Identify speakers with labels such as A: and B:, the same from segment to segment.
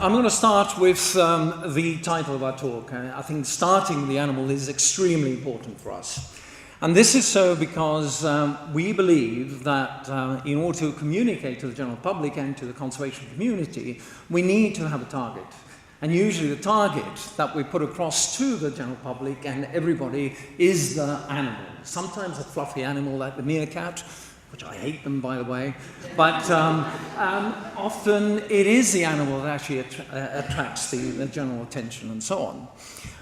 A: I'm going to start with the title of our talk. I think starting with the animal is extremely important for us. And this is so because we believe that in order to communicate to the general public and to the conservation community, we need to have a target. And usually the target that we put across to the general public and everybody is the animal. Sometimes a fluffy animal like the meerkat, which I hate them, by the way, but often it is the animal that actually attracts the general attention and so on.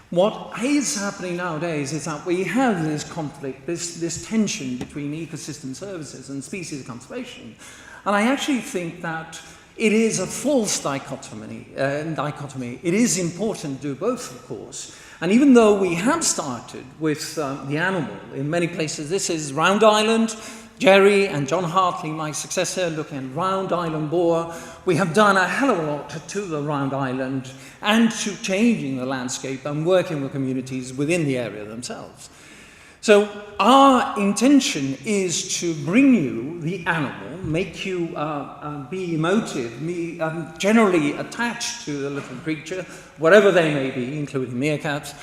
A: What is happening nowadays is that we have this conflict, this tension between ecosystem services and species conservation. And I actually think that it is a false dichotomy. It is important to do both, of course. And even though we have started with the animal in many places, this is Round Island, Jerry and John Hartley, my successor, looking at Round Island boar. We have done a hell of a lot to the Round Island and to changing the landscape and working with communities within the area themselves. So our intention is to bring you the animal, make you be emotive, be generally attached to the little creature, whatever they may be, including meerkats,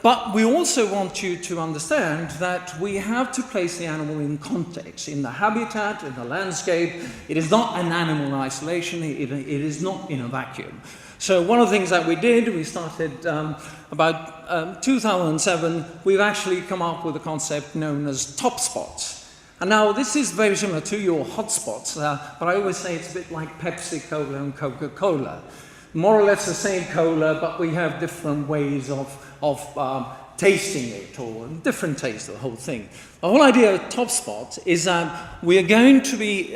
A: but we also want you to understand that we have to place the animal in context, in the habitat, in the landscape. It is not an animal in isolation, it is not in a vacuum. So one of the things that we did, we started about 2007, we've actually come up with a concept known as top spots. And now this is very similar to your hotspots, but I always say it's a bit like Pepsi Cola and Coca-Cola. More or less the same cola, but we have different ways of tasting it, or different tastes of the whole thing. The whole idea of top spot is that we are going to be,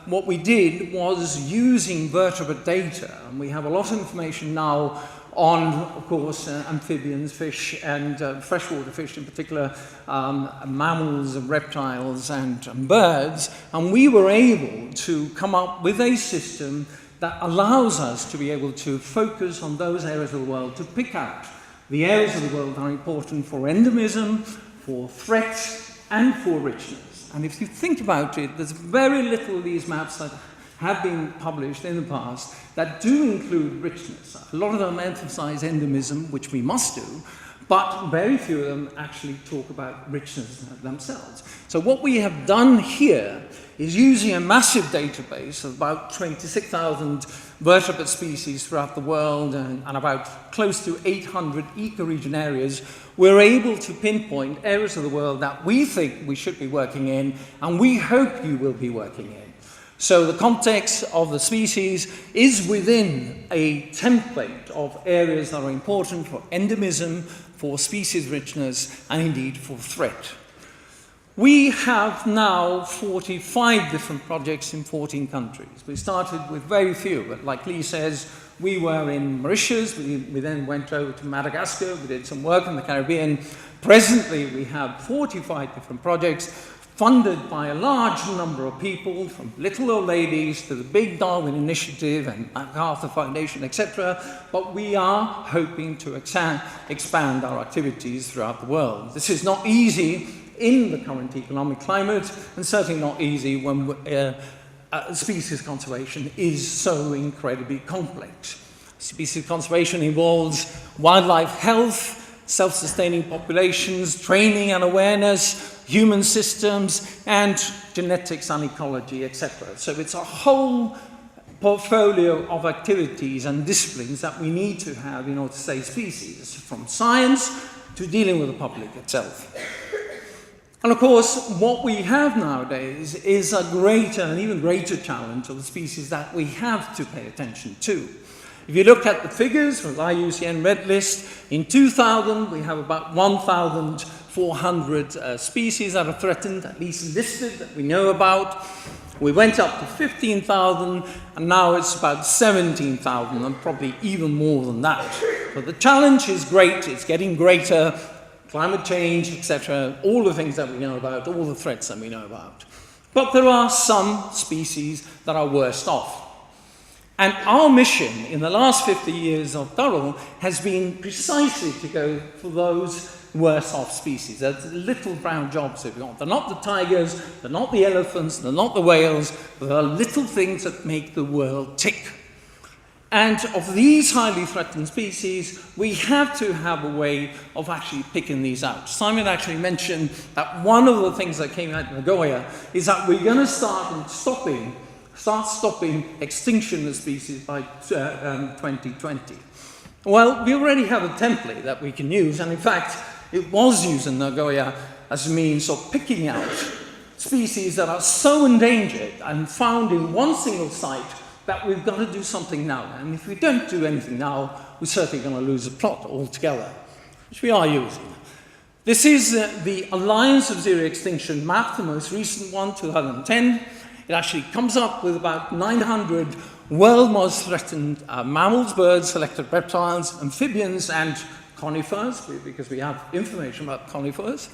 A: what we did was using vertebrate data, and we have a lot of information now on, of course, amphibians, fish, and freshwater fish in particular, mammals and reptiles and birds, and we were able to come up with a system that allows us to be able to focus on those areas of the world, to pick out the areas of the world that are important for endemism, for threats, and for richness. And if you think about it, there's very little of these maps that have been published in the past that do include richness. A lot of them emphasize endemism, which we must do, but very few of them actually talk about richness themselves. So what we have done here is using a massive database of about 26,000 vertebrate species throughout the world and about close to 800 ecoregion areas, we're able to pinpoint areas of the world that we think we should be working in and we hope you will be working in. So the context of the species is within a template of areas that are important for endemism, for species richness, and indeed for threat. We have now 45 different projects in 14 countries. We started with very few, but like Lee says, we were in Mauritius, we then went over to Madagascar, we did some work in the Caribbean. Presently, we have 45 different projects funded by a large number of people, from little old ladies to the big Darwin Initiative and MacArthur Foundation, etc. But we are hoping to expand our activities throughout the world. This is not easy in the current economic climate, and certainly not easy when species conservation is so incredibly complex. Species conservation involves wildlife health, self-sustaining populations, training and awareness, human systems, and genetics and ecology, etc. So it's a whole portfolio of activities and disciplines that we need to have in order to save species, from science to dealing with the public itself. And of course, what we have nowadays is a greater and even greater challenge of the species that we have to pay attention to. If you look at the figures from the IUCN Red List, in 2000 we have about 1,400 species that are threatened, at least listed, that we know about. We went up to 15,000, and now it's about 17,000, and probably even more than that. So the challenge is great, it's getting greater. Climate change, etc., all the things that we know about, all the threats that we know about. But there are some species that are worse off. And our mission in the last 50 years of Durrell has been precisely to go for those worse off species. They're the little brown jobs, if you want. They're not the tigers, they're not the elephants, they're not the whales, they're little things that make the world tick. And of these highly threatened species, we have to have a way of actually picking these out. Simon actually mentioned that one of the things that came out of Nagoya is that we're going to start stopping extinction of species by 2020. Well, we already have a template that we can use, and in fact, it was used in Nagoya as a means of picking out species that are so endangered and found in one single site that we've got to do something now. And if we don't do anything now, we're certainly going to lose the plot altogether, which we are using. This is the Alliance of Zero Extinction map, the most recent one, 2010. It actually comes up with about 900 world most threatened mammals, birds, selected reptiles, amphibians, and conifers, because we have information about conifers.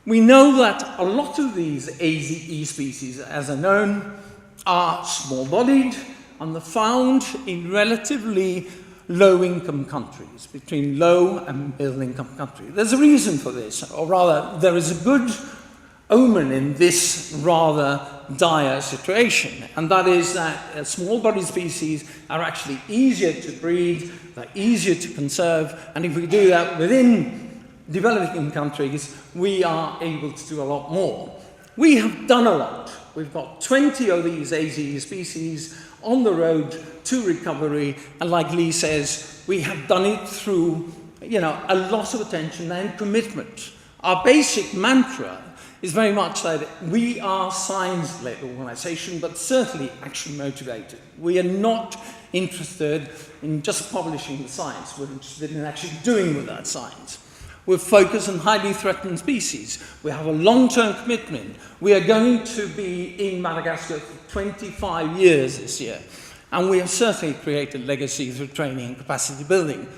A: We know that a lot of these AZE species, as are known, are small-bodied and they're found in relatively low-income countries, between low and middle-income countries. There's a reason for this, or rather, there is a good omen in this rather dire situation, and that is that small-bodied species are actually easier to breed, they're easier to conserve, and if we do that within developing countries, we are able to do a lot more. We have done a lot. We've got 20 of these AZE species on the road to recovery, and like Lee says, we have done it through, a lot of attention and commitment. Our basic mantra is very much that we are a science-led organization, but certainly action-motivated. We are not interested in just publishing the science. We're interested in actually doing with that science. We're focused on highly threatened species. We have a long-term commitment. We are going to be in Madagascar for 25 years this year, and we have certainly created legacy through training and capacity building.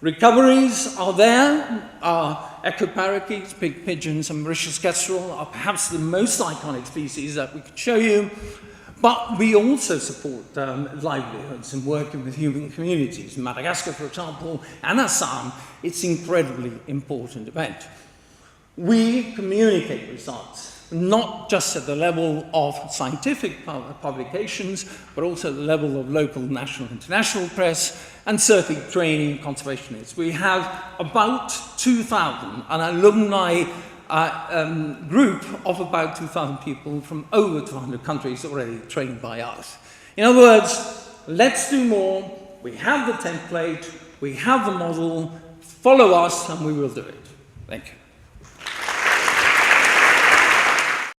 A: Recoveries are there. Our echo parakeets, pig pigeons, and Mauritius kestrel are perhaps the most iconic species that we could show you. But we also support livelihoods and working with human communities. In Madagascar, for example, and Assam, it's an incredibly important event. We communicate results, not just at the level of scientific publications, but also at the level of local, national, international press, and certainly training conservationists. We have about 2,000, an alumni group of about 2,000 people from over 200 countries already trained by us. In other words, let's do more. We have the template, we have the model, follow us, and we will do it. Thank you.